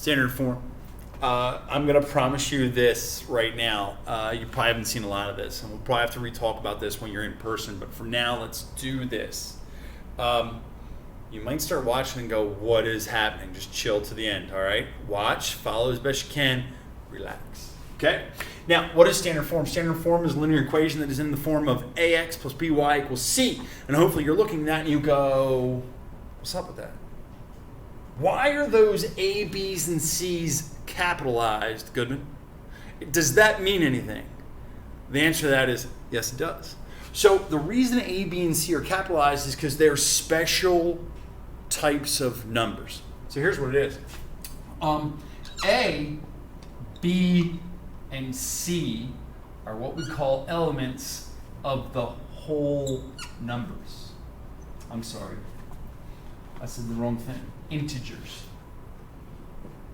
Standard form. I'm going to promise you this right now. You probably haven't seen a lot of this, and we'll probably have to re-talk about this when you're in person. But for now, let's do this. You might start watching and go, what is happening? Just chill to the end, all right? Watch, follow as best you can, relax. Okay? Now, what is standard form? Standard form is a linear equation that is in the form of ax plus by equals c. And hopefully you're looking at that and you go, what's up with that? Why are those A, B's, and C's capitalized, Goodman? Does that mean anything? The answer to that is yes, it does. So the reason A, B, and C are capitalized is because they're special types of numbers. So here's what it is. A, B, and C are what we call elements of the whole numbers. I'm sorry. I said the wrong thing. Integers.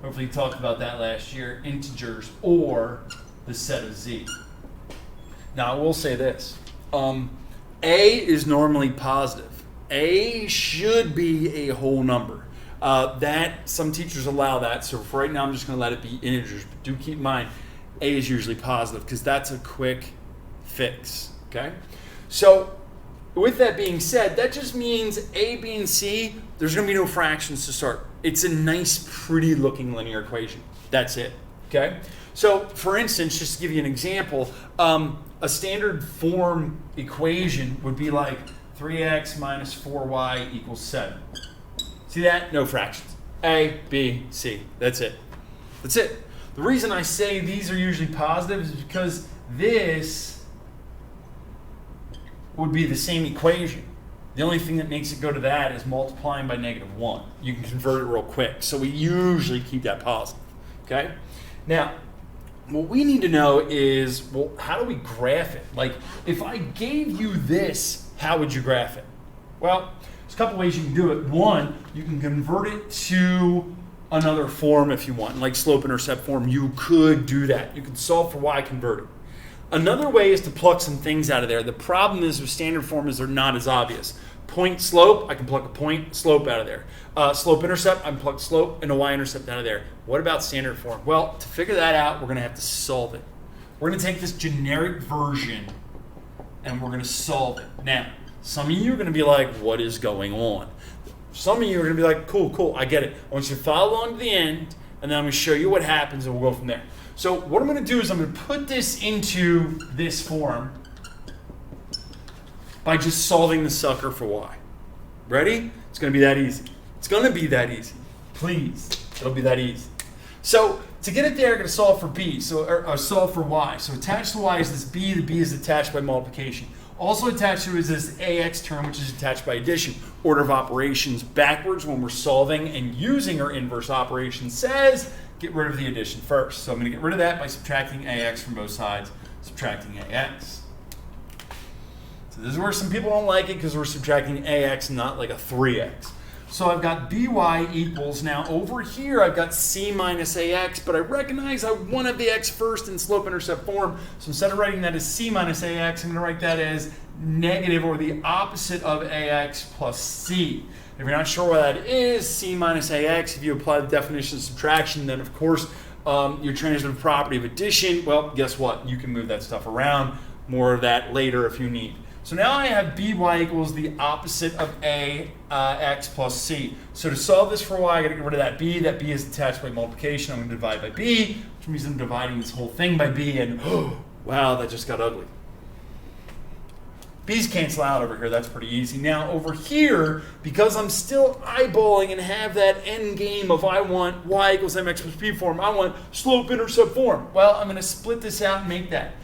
Hopefully you talked about that last year. Integers, or the set of Z. Now I will say this. A is normally positive. A should be a whole number. That some teachers allow that, so for right now I'm just going to let it be integers. But do keep in mind, A is usually positive because that's a quick fix. Okay? So with that being said, that just means A, B, and C, there's going to be no fractions to start. It's a nice, pretty looking linear equation. That's it. Okay? So for instance, just to give you an example, a standard form equation would be like 3x minus 4y equals 7. See that? No fractions. A, B, C. That's it. That's it. The reason I say these are usually positive is because this would be the same equation. The only thing that makes it go to that is multiplying by -1. You can convert it real quick. So we usually keep that positive. Okay? Now, what we need to know is, well, how do we graph it? Like, if I gave you this, how would you graph it? Well, there's a couple ways you can do it. One, you can convert it to another form if you want, like slope-intercept form. You could do that. You could solve for y, convert it. Another way is to pluck some things out of there. The problem is with standard form is they're not as obvious. Point slope, I can pluck a point slope out of there. Slope intercept, I can pluck slope and a y-intercept out of there. What about standard form? Well, to figure that out, we're going to have to solve it. We're going to take this generic version and we're going to solve it. Now, some of you are going to be like, what is going on? Some of you are going to be like, cool, I get it. I want you to follow along to the end, and then I'm going to show you what happens, and we'll go from there. So what I'm going to do is I'm going to put this into this form by just solving the sucker for y. Ready? It's going to be that easy. It's going to be that easy. Please, it'll be that easy. So to get it there, I'm going to solve for b, or solve for y. So attached to y is this b. The b is attached by multiplication. Also attached to it is this ax term, which is attached by addition. Order of operations backwards when we're solving and using our inverse operation says get rid of the addition first. So I'm going to get rid of that by subtracting ax from both sides, subtracting ax. So this is where some people don't like it because we're subtracting ax, not like a 3x. So I've got by equals, now over here I've got c minus ax, but I recognize I wanted the x first in slope-intercept form. So instead of writing that as c minus ax, I'm going to write that as negative, or the opposite of ax plus c. If you're not sure what that is, c minus ax, if you apply the definition of subtraction, then of course your transitive property of addition, well, guess what? You can move that stuff around. More of that later if you need. So now I have by equals the opposite of ax plus c. So to solve this for y, I got to get rid of that b. That b is attached by multiplication. I'm going to divide by b, which means I'm dividing this whole thing by b, and wow, that just got ugly. B's cancel out over here. That's pretty easy. Now over here, because I'm still eyeballing and have that end game of I want y equals mx plus b form, I want slope-intercept form. Well, I'm going to split this out and make that.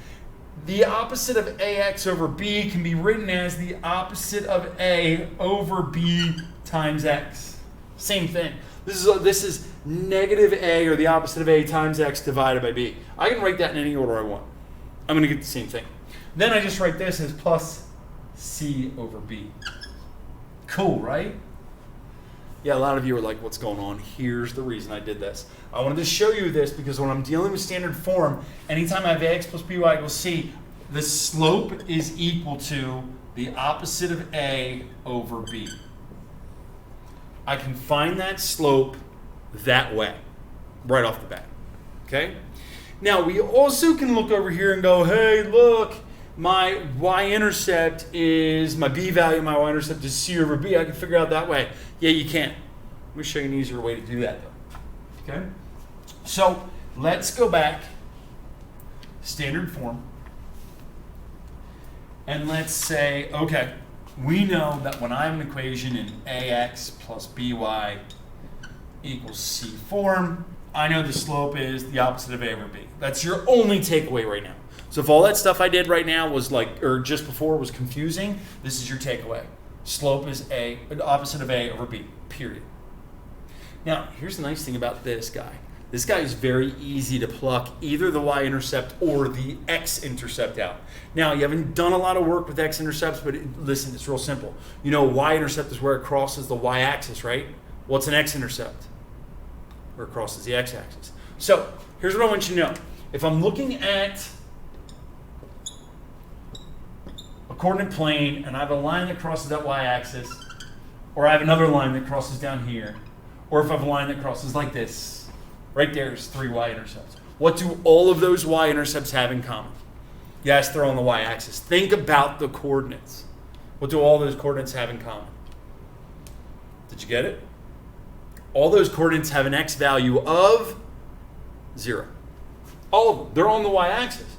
The opposite of ax over b can be written as the opposite of a over b times x. Same thing. This is negative a, or the opposite of a times x divided by b. I can write that in any order I want. I'm going to get the same thing. Then I just write this as plus c over b. Cool, right? Yeah, a lot of you are like, what's going on? Here's the reason I did this. I wanted to show you this because when I'm dealing with standard form, anytime I have ax plus by equals c, the slope is equal to the opposite of a over b. I can find that slope that way. right off the bat. Okay? Now, we also can look over here and go, hey, look, my y-intercept is, my b value, my y-intercept is c over b. I can figure out that way. Yeah, you can. Let me show you an easier way to do that, though. Okay? So, let's go back, standard form, and let's say, okay, we know that when I have an equation in ax plus by equals c form, I know the slope is the opposite of a over b. That's your only takeaway right now. So if all that stuff I did right now was like, or just before was confusing, this is your takeaway. Slope is the opposite of a over b, period. Now, here's the nice thing about this guy. This guy is very easy to pluck either the y-intercept or the x-intercept out. Now, you haven't done a lot of work with x-intercepts, but listen, it's real simple. You know, y-intercept is where it crosses the y-axis, right? What's an x-intercept? Where it crosses the x-axis. So, here's what I want you to know. If I'm looking at a coordinate plane and I have a line that crosses that y-axis, or I have another line that crosses down here, or if I have a line that crosses like this, right there's 3 y-intercepts. What do all of those y-intercepts have in common? Yes, they're on the y-axis. Think about the coordinates. What do all those coordinates have in common? Did you get it? All those coordinates have an x value of 0. All of them. They're on the y-axis.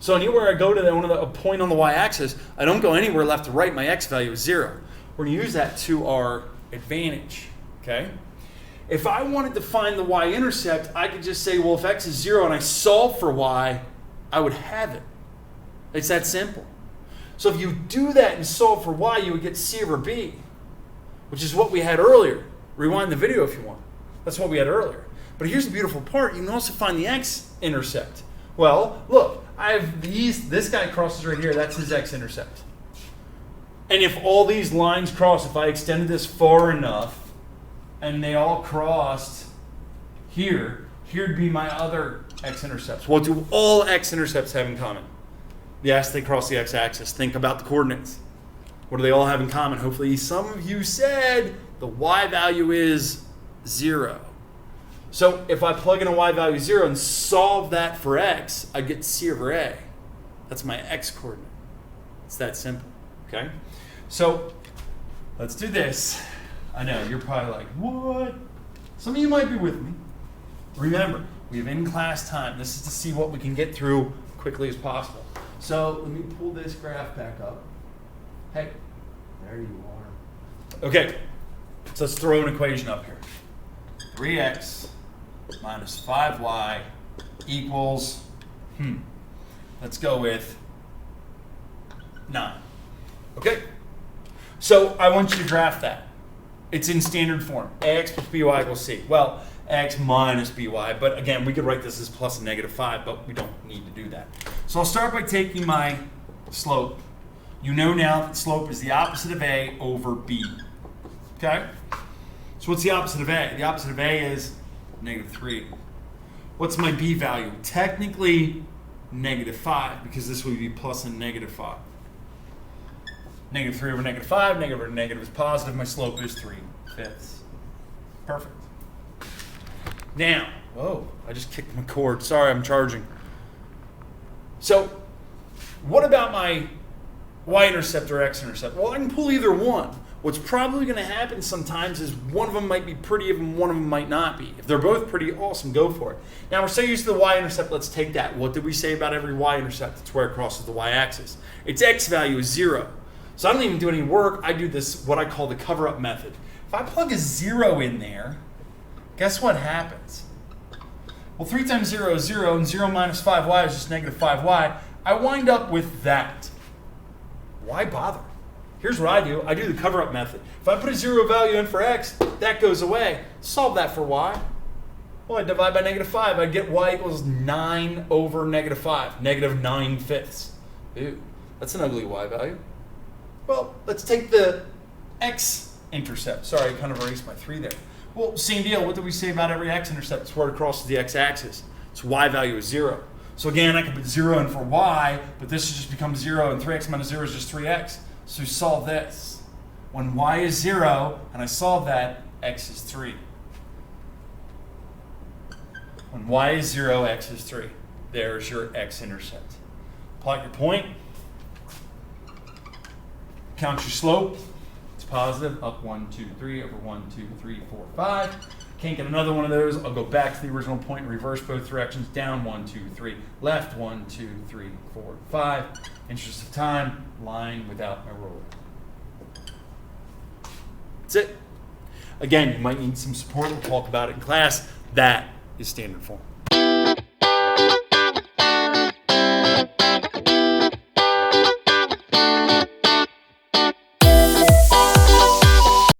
So anywhere I go to a point on the y-axis, I don't go anywhere left to right. My x value is 0. We're going to use that to our advantage. Okay? If I wanted to find the y-intercept, I could just say, well, if x is 0 and I solve for y, I would have it. It's that simple. So if you do that and solve for y, you would get c over b, which is what we had earlier. Rewind the video if you want. That's what we had earlier. But here's the beautiful part. You can also find the x-intercept. Well, look, I have this guy crosses right here. That's his x-intercept. And if all these lines cross, if I extended this far enough, and they all crossed here, here'd be my other x-intercepts. What do all x-intercepts have in common? Yes, they cross the x-axis. Think about the coordinates. What do they all have in common? Hopefully some of you said the y value is 0. So if I plug in a y value 0 and solve that for x, I get c over a. That's my x coordinate. It's that simple, okay? So let's do this. I know, you're probably like, what? Some of you might be with me. Remember, we have in-class time. This is to see what we can get through quickly as possible. So let me pull this graph back up. Hey, there you are. Okay, so let's throw an equation up here. 3x minus 5y equals, let's go with 9. Okay, so I want you to graph that. It's in standard form. Ax plus by equals c. Well, x minus by, but again, we could write this as plus and negative 5, but we don't need to do that. So I'll start by taking my slope. You know now that slope is the opposite of a over b. Okay? So what's the opposite of a? The opposite of a is negative 3. What's my b value? Technically, negative 5, because this would be plus and negative 5. Negative 3 over negative 5, negative over negative is positive. My slope is 3/5. Perfect. Now, whoa, I just kicked my cord. Sorry, I'm charging. So, what about my y-intercept or x-intercept? Well, I can pull either one. What's probably going to happen sometimes is one of them might be pretty and one of them might not be. If they're both pretty, awesome, go for it. Now, we're so used to the y-intercept, let's take that. What did we say about every y-intercept? It's where it crosses the y-axis. Its x value is 0. So I don't even do any work. I do this, what I call the cover-up method. If I plug a 0 in there, guess what happens? Well, 3 times 0 is 0, and 0 minus 5y is just negative 5y. I wind up with that. Why bother? Here's what I do. I do the cover-up method. If I put a 0 value in for x, that goes away. Solve that for y. Well, I divide by negative 5. I get y equals 9 over negative 5. Negative 9/5. Ew, that's an ugly y value. Well, let's take the x-intercept. Sorry, I kind of erased my 3 there. Well, same deal. What did we say about every x-intercept? It's where it crosses the x-axis. Its y value is 0. So again, I can put 0 in for y, but this just becomes 0, and 3x minus 0 is just 3x. So solve this. When y is 0, and I solve that, x is 3. When y is 0, x is 3. There's your x-intercept. Plot your point. Count your slope. It's positive. Up 1, 2, 3, over 1, 2, 3, 4, 5. Can't get another one of those. I'll go back to the original point and reverse both directions. Down 1, 2, 3. Left 1, 2, 3, 4, 5. Interest of time, line without my ruler. That's it. Again, you might need some support. We'll talk about it in class. That is standard form.